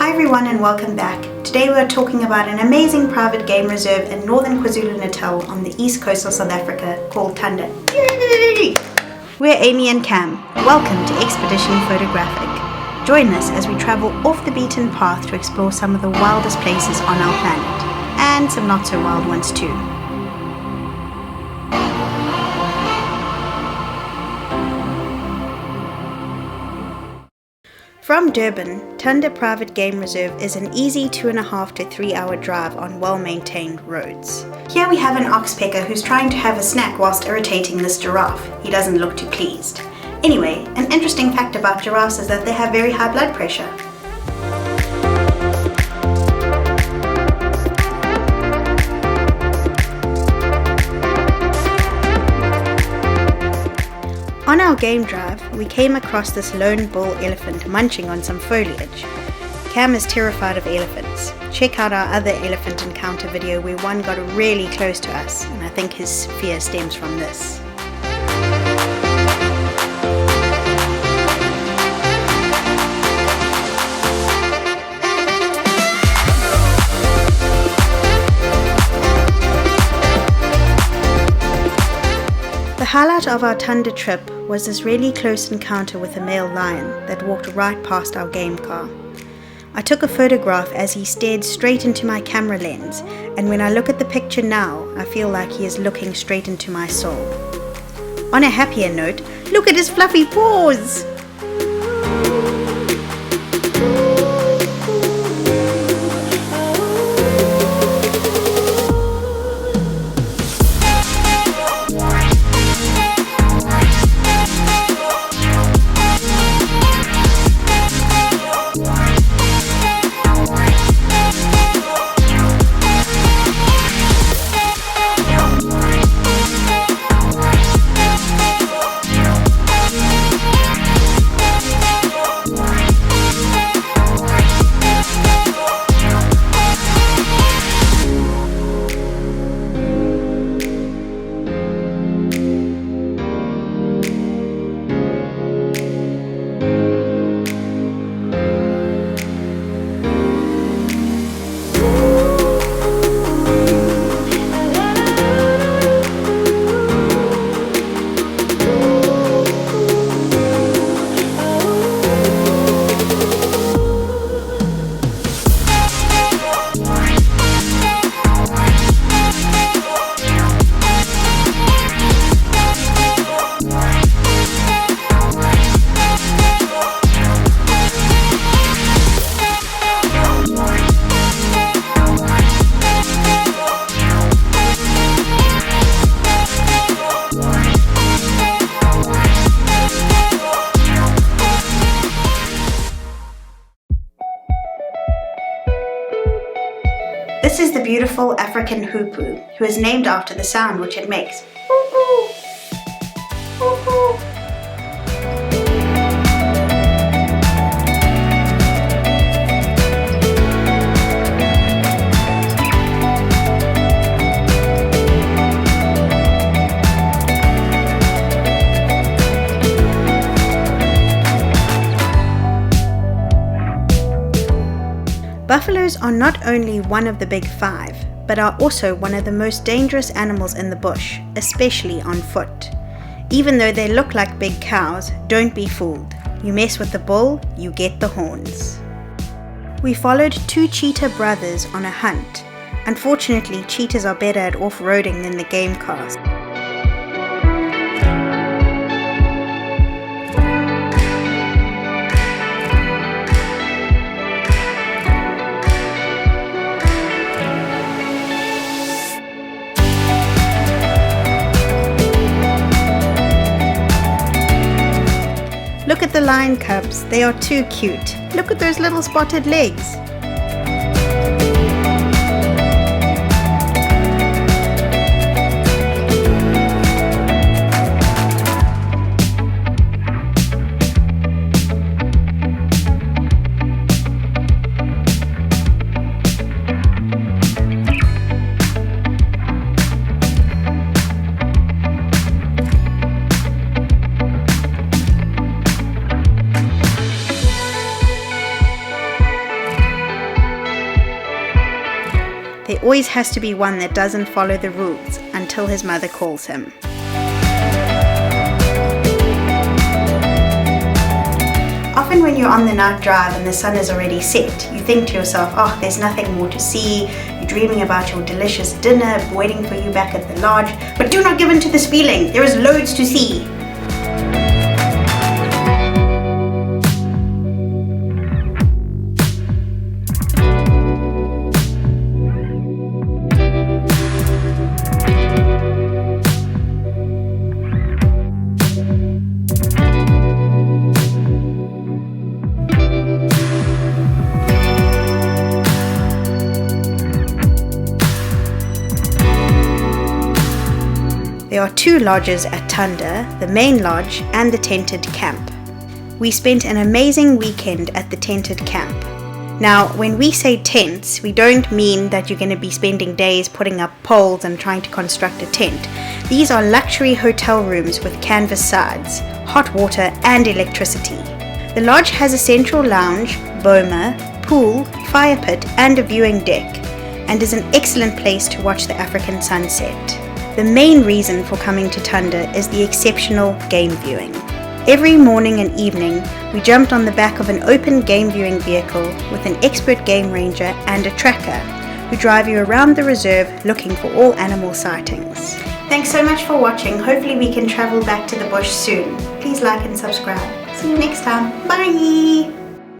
Hi everyone and welcome back. Today we're talking about an amazing private game reserve in Northern KZN on the east coast of South Africa called Thanda. Yay! We're Amy and Cam. Welcome to Expedition Photographic. Join us as we travel off the beaten path to explore some of the wildest places on our planet, and some not so wild ones too. From Durban, Thanda Private Game Reserve is an easy 2.5 to 3 hour drive on well-maintained roads. Here we have an oxpecker who's trying to have a snack whilst irritating this giraffe. He doesn't look too pleased. Anyway, an interesting fact about giraffes is that they have very high blood pressure. On our game drive, we came across this lone bull elephant munching on some foliage. Cam is terrified of elephants. Check out our other elephant encounter video where one got really close to us, and I think his fear stems from this. The highlight of our Thanda trip was this really close encounter with a male lion that walked right past our game car. I took a photograph as he stared straight into my camera lens, and when I look at the picture now, I feel like he is looking straight into my soul. On a happier note, look at his fluffy paws! This is the beautiful African hoopoe, who is named after the sound which it makes. Hoo-hoo! Hoo-hoo! Buffaloes are not only one of the big five, but are also one of the most dangerous animals in the bush, especially on foot. Even though they look like big cows, don't be fooled. You mess with the bull, you get the horns. We followed two cheetah brothers on a hunt. Unfortunately, cheetahs are better at off-roading than the game cars. Look at the lion cubs, they are too cute. Look at those little spotted legs. there always has to be one that doesn't follow the rules until his mother calls him. Often when you're on the night drive and the sun is already set, you think to yourself, oh, there's nothing more to see. You're dreaming about your delicious dinner waiting for you back at the lodge. But do not give in to this feeling. There is loads to see. There are 2 lodges at Thanda, the main lodge and the tented camp. We spent an amazing weekend at the tented camp. Now, when we say tents, we don't mean that you're going to be spending days putting up poles and trying to construct a tent. These are luxury hotel rooms with canvas sides, hot water and electricity. The lodge has a central lounge, boma, pool, fire pit and a viewing deck, and is an excellent place to watch the African sunset. The main reason for coming to Thanda is the exceptional game viewing. Every morning and evening, we jumped on the back of an open game viewing vehicle with an expert game ranger and a tracker who drive you around the reserve looking for all animal sightings. Thanks so much for watching. Hopefully we can travel back to the bush soon. Please like and subscribe. See you next time. Bye!